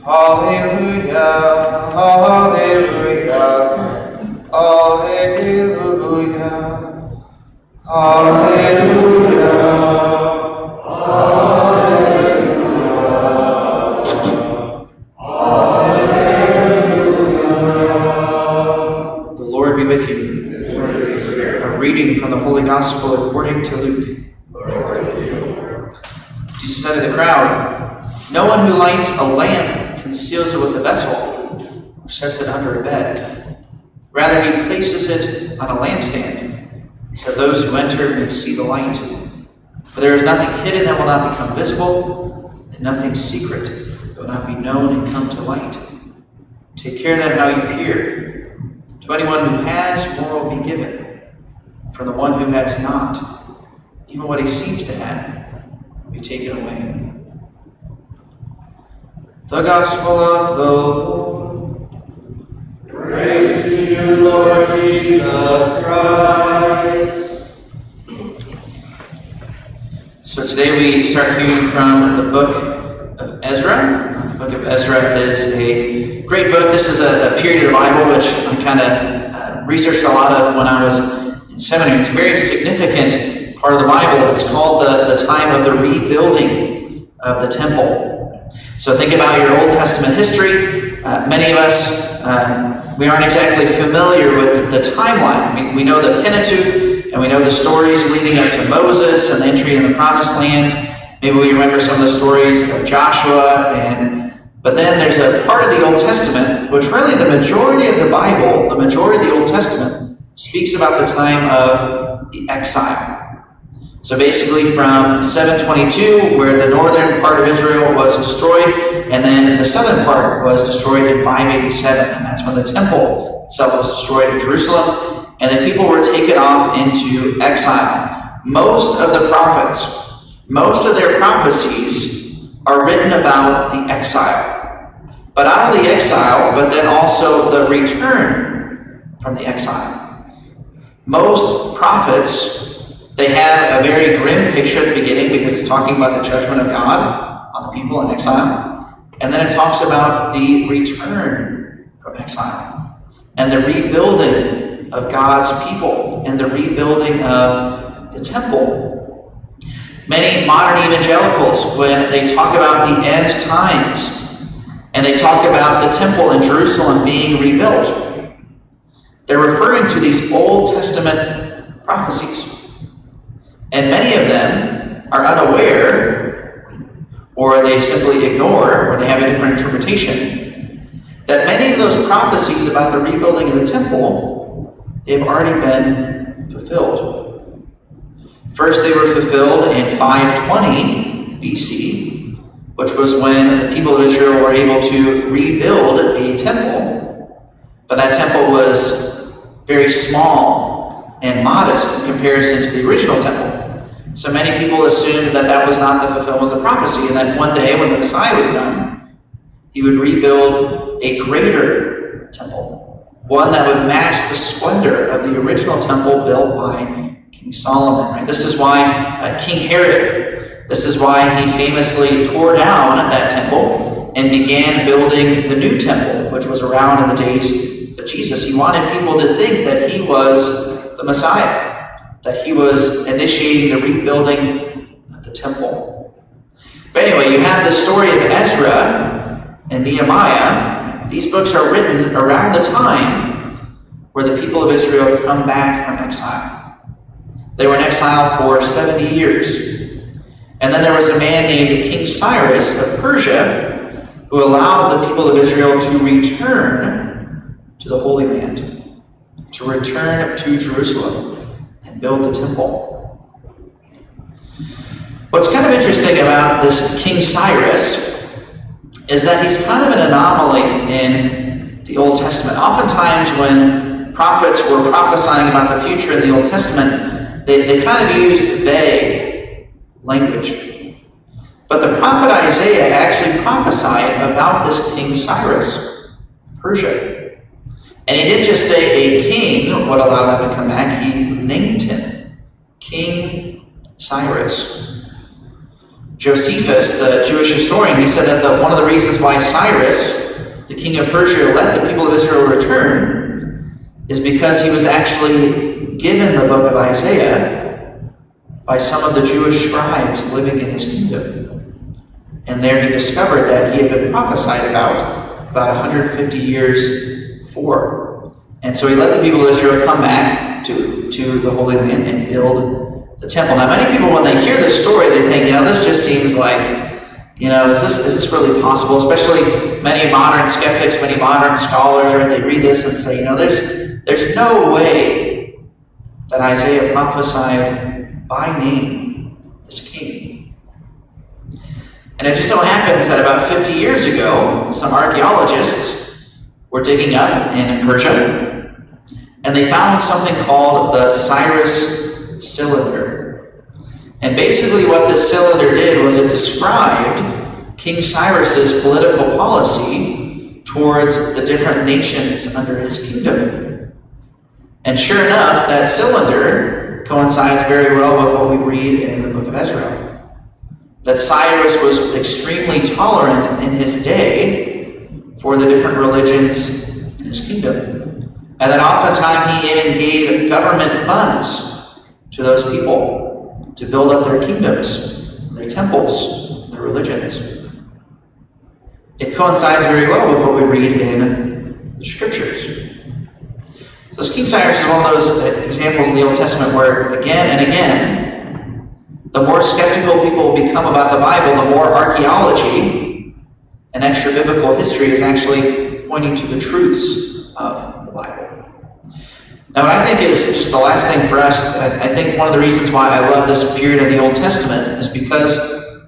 Hallelujah, hallelujah, hallelujah, hallelujah, hallelujah. The Lord be with you. A reading from the Holy Gospel according to Luke. Jesus said to the crowd, "No one who lights a lamp conceals it with a vessel or sets it under a bed. Rather, he places it on a lampstand, so those who enter may see the light. For there is nothing hidden that will not become visible, and nothing secret that will not be known and come to light. Take care then how you hear. To anyone who has, more will be given. From the one who has not, even what he seems to have will be taken away." The Gospel of the Lord. Praise to you, Lord Jesus Christ. So today we start hearing from the book of Ezra. The book of Ezra is a great book. This is a period of the Bible which I kind of researched a lot of when I was in seminary. It's a very significant part of the Bible. It's called the time of the rebuilding of the temple. So think about your Old Testament history. Many of us, we aren't exactly familiar with the timeline. We know the Pentateuch, and we know the stories leading up to Moses and the entry into the Promised Land. Maybe we remember some of the stories of Joshua, but then there's a part of the Old Testament, which really the majority of the Bible, the majority of the Old Testament, speaks about the time of the exile. So basically from 722, where the northern part of Israel was destroyed, and then the southern part was destroyed in 587, and that's when the temple itself was destroyed in Jerusalem, and the people were taken off into exile. Most of the prophets, most of their prophecies are written about the exile. But not only exile, but then also the return from the exile. Most prophets, they have a very grim picture at the beginning because it's talking about the judgment of God on the people in exile. And then it talks about the return from exile and the rebuilding of God's people and the rebuilding of the temple. Many modern evangelicals, when they talk about the end times and they talk about the temple in Jerusalem being rebuilt, they're referring to these Old Testament prophecies. And many of them are unaware, or they simply ignore, or they have a different interpretation, that many of those prophecies about the rebuilding of the temple, they've already been fulfilled. First, they were fulfilled in 520 BC, which was when the people of Israel were able to rebuild a temple. But that temple was very small and modest in comparison to the original temple. So many people assumed that that was not the fulfillment of the prophecy, and that one day when the Messiah would come, he would rebuild a greater temple, one that would match the splendor of the original temple built by King Solomon. Right? This is why King Herod, this is why he famously tore down that temple and began building the new temple, which was around in the days of Jesus. He wanted people to think that he was the Messiah, that he was initiating the rebuilding of the temple. But anyway, you have the story of Ezra and Nehemiah. These books are written around the time where the people of Israel come back from exile. They were in exile for 70 years. And then there was a man named King Cyrus of Persia who allowed the people of Israel to return to the Holy Land, to return to Jerusalem and build the temple. What's kind of interesting about this King Cyrus is that he's kind of an anomaly in the Old Testament. Oftentimes when prophets were prophesying about the future in the Old Testament, they kind of used vague language. But the prophet Isaiah actually prophesied about this King Cyrus of Persia. And he didn't just say a king would allow them to come back, he named him King Cyrus. Josephus, the Jewish historian, he said that one of the reasons why Cyrus, the king of Persia, let the people of Israel return is because he was actually given the book of Isaiah by some of the Jewish scribes living in his kingdom. And there he discovered that he had been prophesied about 150 years before. And so he let the people of Israel come back to the Holy Land and build the temple. Now, many people, when they hear this story, they think, this just seems like, is this really possible? Especially many modern skeptics, many modern scholars, right? They read this and say, there's no way that Isaiah prophesied by name this king. And it just so happens that about 50 years ago, some archaeologists were digging up in Persia, and they found something called the Cyrus cylinder. And basically what this cylinder did was it described King Cyrus's political policy towards the different nations under his kingdom. And sure enough, that cylinder coincides very well with what we read in the book of Ezra. That Cyrus was extremely tolerant in his day for the different religions in his kingdom. And that oftentimes he even gave government funds to those people to build up their kings, their temples, their religions. It coincides very well with what we read in the scriptures. So King Cyrus is one of those examples in the Old Testament where again and again, the more skeptical people become about the Bible, the more archaeology and extra biblical history is actually pointing to the truths of the Bible. Now, what I think is just the last thing for us, I think one of the reasons why I love this period of the Old Testament is because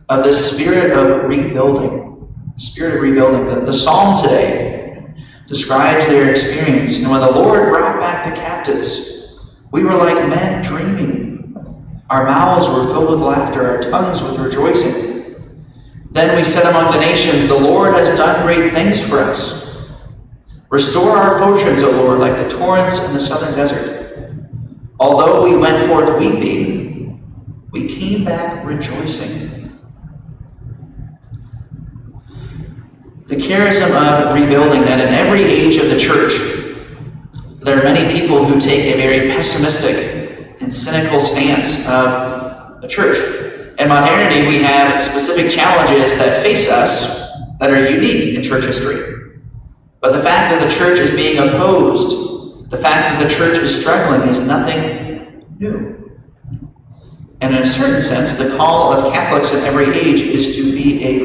of this spirit of rebuilding. The Psalm today describes their experience. When the Lord brought back the captives, we were like men dreaming. Our mouths were filled with laughter, our tongues with rejoicing. Then we said among the nations, the Lord has done great things for us. Restore our fortunes, O Lord, like the torrents in the southern desert. Although we went forth weeping, we came back rejoicing. The charism of rebuilding, that in every age of the church, there are many people who take a very pessimistic and cynical stance of the church. In modernity, we have specific challenges that face us that are unique in church history. But the fact that the church is being opposed, the fact that the church is struggling is nothing new. And in a certain sense, the call of Catholics in every age is to be a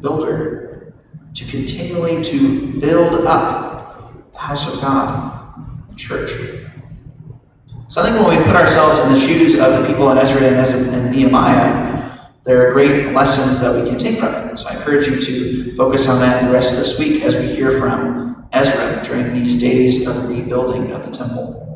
rebuilder, to continually to build up the house of God, the church. So I think when we put ourselves in the shoes of the people in Ezra and Nehemiah, there are great lessons that we can take from it. So I encourage you to focus on that the rest of this week as we hear from Ezra during these days of rebuilding of the temple.